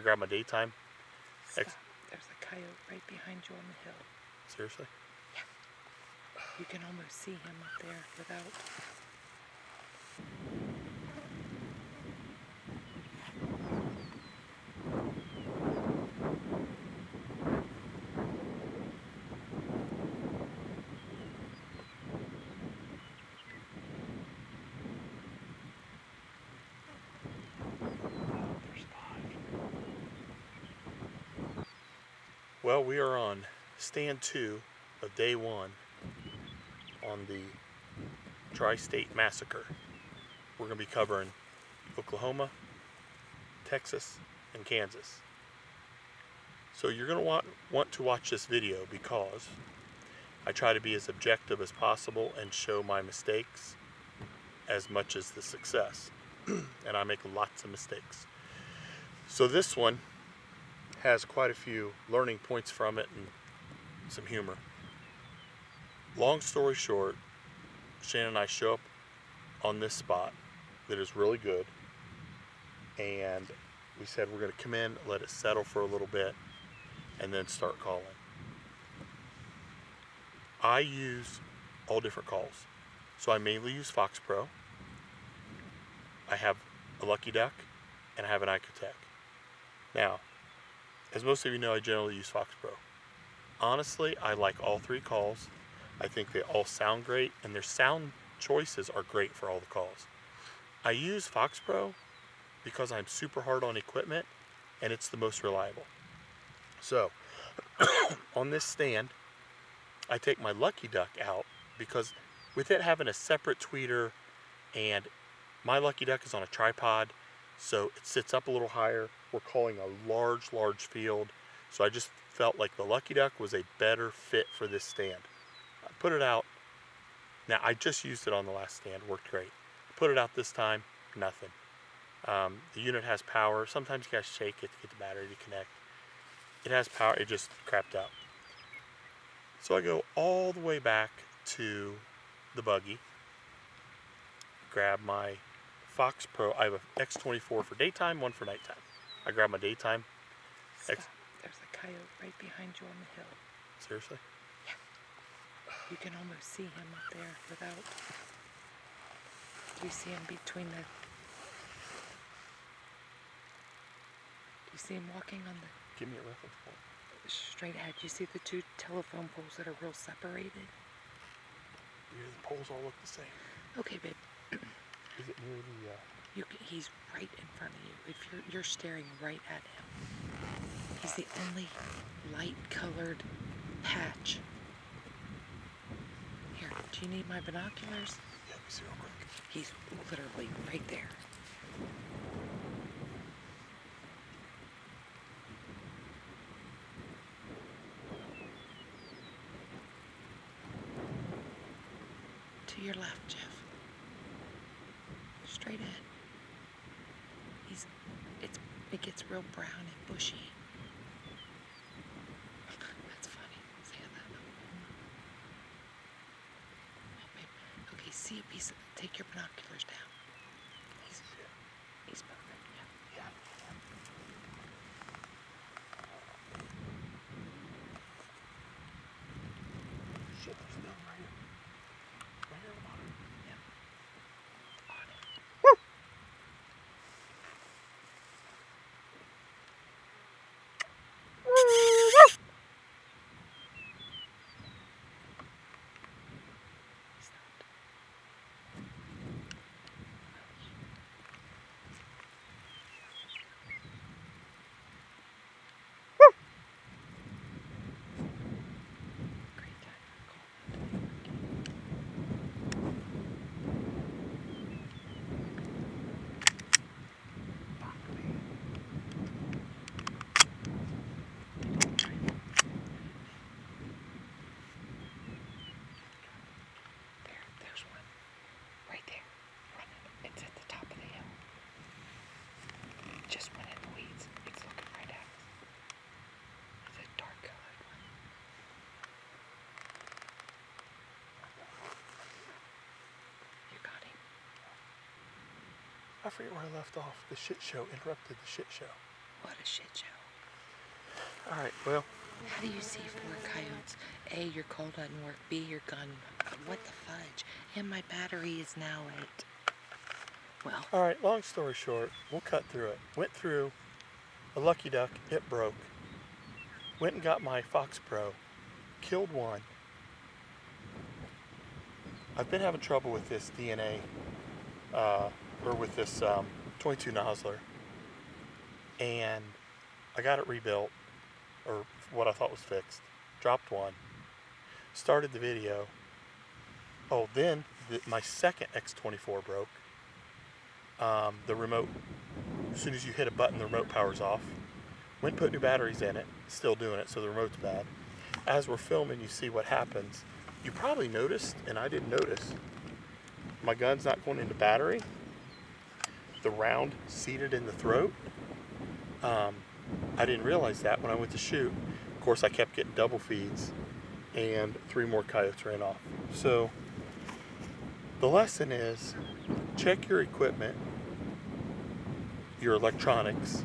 grab my daytime. Stop. There's a coyote right behind you on the hill. Seriously? Yeah. You can almost see him up there without... Well, we are on stand 2 of day 1 on the Tri-State Massacre. We're going to be covering Oklahoma, Texas, and Kansas. So you're going to want to watch this video because I try to be as objective as possible and show my mistakes as much as the success. And I make lots of mistakes. So this one has quite a few learning points from it and some humor. Long story short, Shannon and I show up on this spot that is really good, and we said we're going to come in, let it settle for a little bit, and then start calling. I use all different calls. So I mainly use FoxPro. I have a Lucky Duck, and I have an Icotech. Now, as most of you know, I generally use FoxPro. Honestly, I like all 3 calls. I think they all sound great, and their sound choices are great for all the calls. I use FoxPro because I'm super hard on equipment, and it's the most reliable. So, on this stand, I take my Lucky Duck out because with it having a separate tweeter, and my Lucky Duck is on a tripod, so it sits up a little higher. We're calling a large field, so I just felt like the Lucky Duck was a better fit for this stand. I put it out. Now, I just used it on the last stand, worked great. Put it out this time, nothing. The unit has power. Sometimes you guys shake it to get the battery to connect. It has power, it just crapped out. So I go all the way back to the buggy, grab my FoxPro. I have an X24 for daytime, one for nighttime. I grab my daytime. Stop. There's a coyote right behind you on the hill. Seriously? Yeah. You can almost see him up there without... Do you see him between the... Do you see him walking on the... Give me a reference point. Straight ahead. You see the 2 telephone poles that are real separated? Yeah, the poles all look the same. Okay, babe. Is it near the... He's right in front of you. If you're staring right at him. He's the only light-colored patch. Here, do you need my binoculars? Yeah, let me see real quick. He's literally right there. To your left, Jeff. Straight in. It gets real brown and bushy. That's funny, saying that. Oh, babe. Okay, see a piece of... Take your binoculars down. He's perfect, yeah. Shit, there's nothing right here. Right here on the bottom. Yep. On it. Woo! I forget where I left off. The shit show interrupted the shit show. What a shit show. All right, well. How do you see 4 coyotes? A, your coal doesn't work. B, your gun. What the fudge? And my battery is now at... Well. All right, long story short, we'll cut through it. Went through a lucky duck, it broke. Went and got my FoxPro, killed one. I've been having trouble with this DNA, or with this 22 Nosler, and I got it rebuilt, or what I thought was fixed. Dropped one, started the video. Oh, then my second X24 broke. The remote, as soon as you hit a button, the remote powers off. Went and put new batteries in it, still doing it, so the remote's bad. As we're filming, you see what happens. You probably noticed, and I didn't notice, my gun's not going into battery. The round seated in the throat. I didn't realize that when I went to shoot. Of course, I kept getting double feeds, and 3 more coyotes ran off. So the lesson is, check your equipment, your electronics.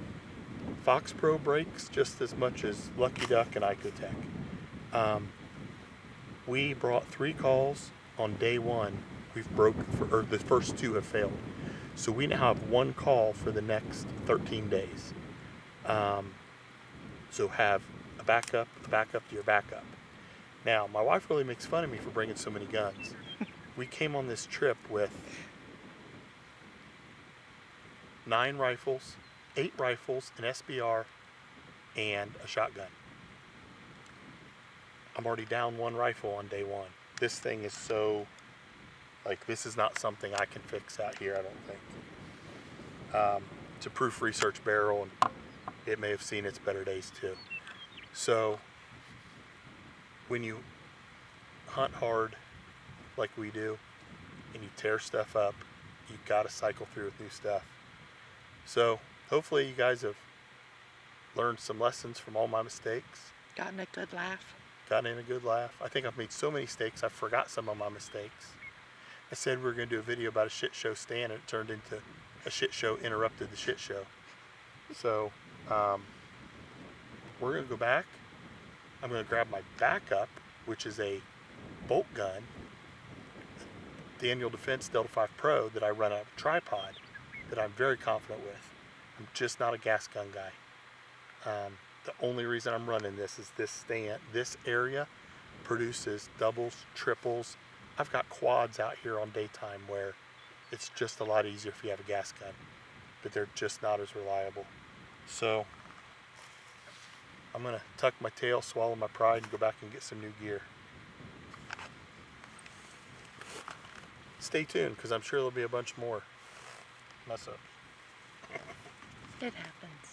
FoxPro breaks just as much as Lucky Duck and Icotech. We brought 3 calls on day 1. We've broke, or the first 2 have failed. So we now have 1 call for the next 13 days. So have a backup to your backup. Now, my wife really makes fun of me for bringing so many guns. We came on this trip with 9 rifles, 8 rifles, an SBR, and a shotgun. I'm already down 1 rifle on day 1. This thing is so, like, this is not something I can fix out here, I don't think. It's a proof research barrel, and it may have seen its better days too. So, when you hunt hard like we do, and you tear stuff up, you've got to cycle through with new stuff. So, hopefully you guys have learned some lessons from all my mistakes. Gotten a good laugh. Gotten in a good laugh. I think I've made so many mistakes, I forgot some of my mistakes. I said we were going to do a video about a shit show stand, and it turned into a shit show interrupted the shit show. So, we're going to go back. I'm going to grab my backup, which is a bolt gun, Daniel Defense Delta 5 Pro, that I run out of a tripod, that I'm very confident with. I'm just not a gas gun guy. The only reason I'm running this is this area produces doubles, triples. I've got quads out here on daytime where it's just a lot easier if you have a gas gun, but they're just not as reliable. So I'm gonna tuck my tail, swallow my pride, and go back and get some new gear. Stay tuned, because I'm sure there'll be a bunch more mess up. It happens.